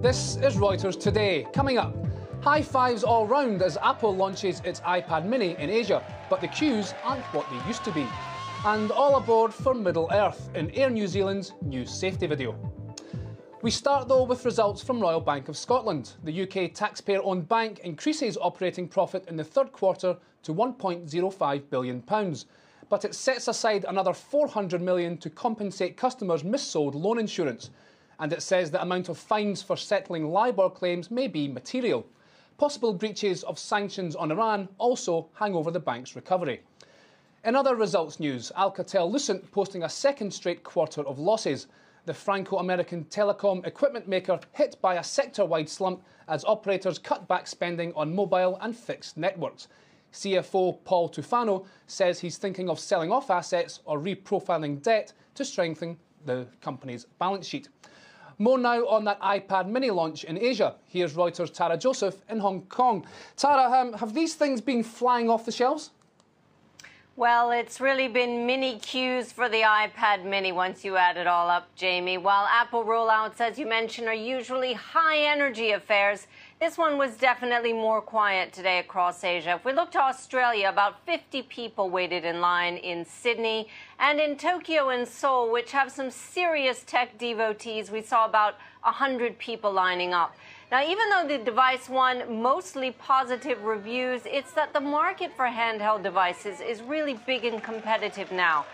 This is Reuters Today. Coming up, high fives all round as Apple launches its iPad mini in Asia, but the queues aren't what they used to be. And all aboard for Middle Earth in Air New Zealand's new safety video. We start though with results from Royal Bank of Scotland. The UK taxpayer-owned bank increases operating profit in the third quarter to £1.05 billion. But it sets aside another £400 million to compensate customers missold loan insurance. And it says the amount of fines for settling Libor claims may be material. Possible breaches of sanctions on Iran also hang over the bank's recovery. In other results news, Alcatel-Lucent posting a second straight quarter of losses. The Franco-American telecom equipment maker hit by a sector-wide slump as operators cut back spending on mobile and fixed networks. CFO Paul Tufano says he's thinking of selling off assets or reprofiling debt to strengthen the company's balance sheet. More now on that iPad mini launch in Asia. Here's Reuters' Tara Joseph in Hong Kong. Tara, have these things been flying off the shelves? Well, it's really been mini queues for the iPad mini once you add it all up, Jamie. While Apple rollouts, as you mentioned, are usually high-energy affairs, this one was definitely more quiet today across Asia. If we look to Australia, about 50 people waited in line in Sydney, and in Tokyo and Seoul, which have some serious tech devotees, we saw about 100 people lining up. Now, even though the device won mostly positive reviews, it's that the market for handheld devices is really big and competitive now.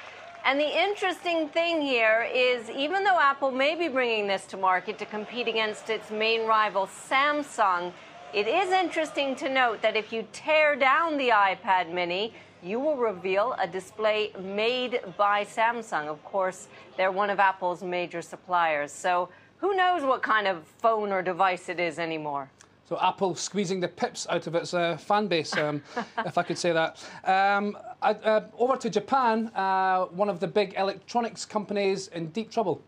And the interesting thing here is, even though Apple may be bringing this to market to compete against its main rival, Samsung, it is interesting to note that if you tear down the iPad mini, you will reveal a display made by Samsung. Of course, they're one of Apple's major suppliers. So who knows what kind of phone or device it is anymore? So Apple squeezing the pips out of its fan base, if I could say that. Over to Japan, one of the big electronics companies in deep trouble.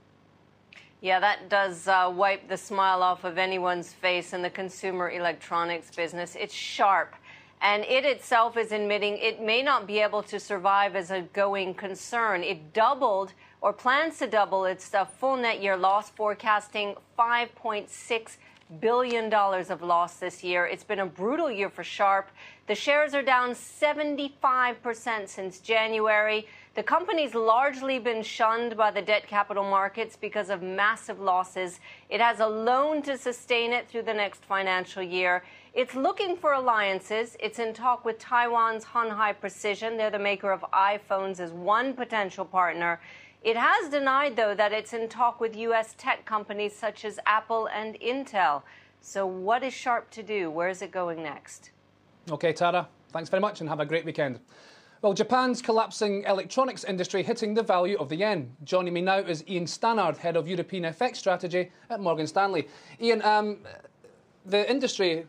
Yeah, that does wipe the smile off of anyone's face in the consumer electronics business. It's Sharp, and it itself is admitting it may not be able to survive as a going concern. It doubled or plans to double its full net year loss, forecasting $5.6 billion of loss this year. It's been a brutal year for Sharp. The shares are down 75% since January. The company's largely been shunned by the debt capital markets because of massive losses. It has a loan to sustain it through the next financial year. It's looking for alliances. It's in talk with Taiwan's Hon Precision. They're the maker of iPhones, as one potential partner. It has denied, though, that it's in talk with U.S. tech companies such as Apple and Intel. So what is Sharp to do? Where is it going next? OK, Tara, thanks very much and have a great weekend. Well, Japan's collapsing electronics industry hitting the value of the yen. Joining me now is Ian Stannard, Head of European FX Strategy at Morgan Stanley. Ian, the industry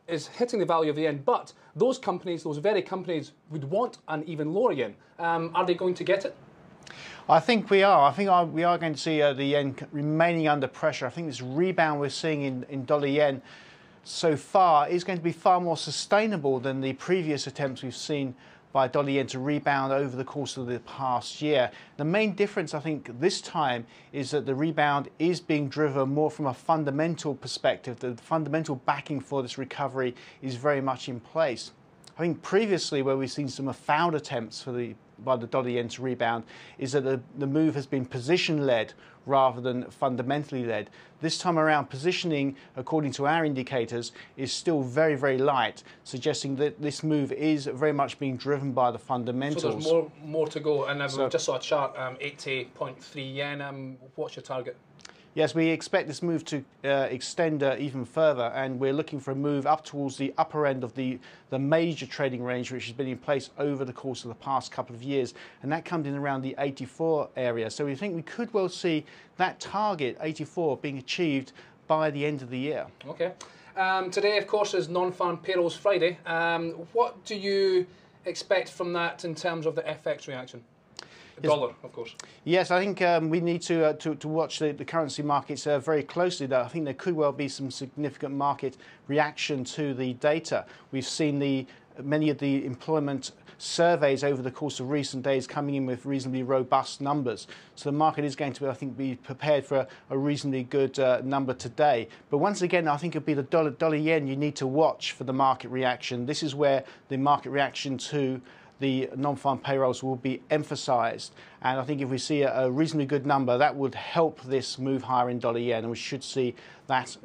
is hitting the value of the yen, but those companies, those very companies, would want an even lower yen. Are they going to get it? I think we are. I think we are going to see the yen remaining under pressure. I think this rebound we're seeing in dollar yen so far is going to be far more sustainable than the previous attempts we've seen by dollar yen to rebound over the course of the past year. The main difference, I think, this time is that the rebound is being driven more from a fundamental perspective. The fundamental backing for this recovery is very much in place. I think previously, where we've seen some failed attempts by the dollar yen to rebound, is that the move has been position-led rather than fundamentally led. This time around, positioning, according to our indicators, is still very, very light, suggesting that this move is very much being driven by the fundamentals. So there's more to go, and we just saw a chart, 80.3 yen. What's your target? Yes, we expect this move to extend even further, and we're looking for a move up towards the upper end of the major trading range, which has been in place over the course of the past couple of years, and that comes in around the 84 area. So we think we could well see that target, 84, being achieved by the end of the year. OK. Today, of course, is non-farm payrolls Friday. What do you expect from that in terms of the FX reaction? Dollar, of course. Yes, I think we need to watch the currency markets very closely, though. I think there could well be some significant market reaction to the data. We've seen the many of the employment surveys over the course of recent days coming in with reasonably robust numbers. So the market is going to, I think, be prepared for a reasonably good number today. But once again, I think it'll be the dollar yen you need to watch for the market reaction. This is where the market reaction to the non-farm payrolls will be emphasised. And I think if we see a reasonably good number, that would help this move higher in dollar yen, and we should see that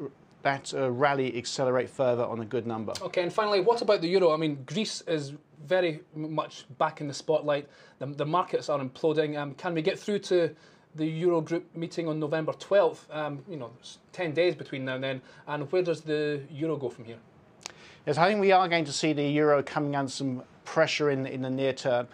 rally accelerate further on a good number. Okay, and finally, what about the euro? I mean, Greece is very much back in the spotlight. The markets are imploding. Can we get through to the Eurogroup meeting on November 12th? You know, it's 10 days between now and then. And where does the euro go from here? Yes, I think we are going to see the euro coming under some pressure in the near term.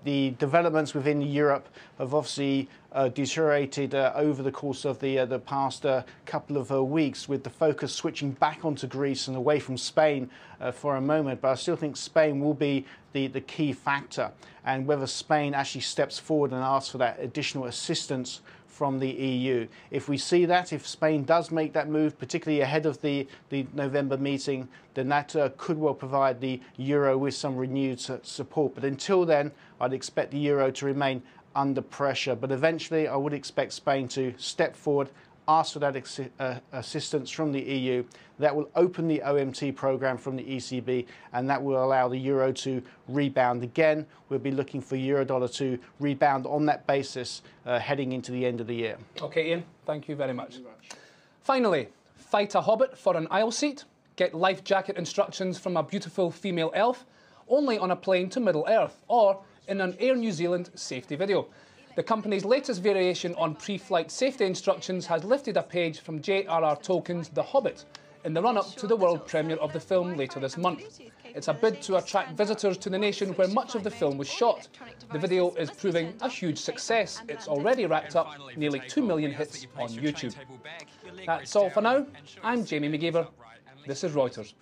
The developments within Europe have obviously deteriorated over the course of the past couple of weeks, with the focus switching back onto Greece and away from Spain for a moment. But I still think Spain will be the key factor, and whether Spain actually steps forward and asks for that additional assistance from the EU. If we see that, if Spain does make that move, particularly ahead of the November meeting, then that could well provide the euro with some renewed support. But until then, I'd expect the euro to remain under pressure. But eventually, I would expect Spain to step forward, ask for that assistance from the EU. That will open the OMT program from the ECB, and that will allow the euro to rebound again. We'll be looking for euro-dollar to rebound on that basis heading into the end of the year. Okay, Ian, thank you very much. Finally, fight a hobbit for an aisle seat, get life jacket instructions from a beautiful female elf, only on a plane to Middle Earth, or in an Air New Zealand safety video. The company's latest variation on pre-flight safety instructions has lifted a page from J.R.R. Tolkien's The Hobbit in the run-up to the world premiere of the film later this month. It's a bid to attract visitors to the nation where much of the film was shot. The video is proving a huge success. It's already racked up nearly 2 million hits on YouTube. That's all for now. I'm Jamie McGeever. This is Reuters.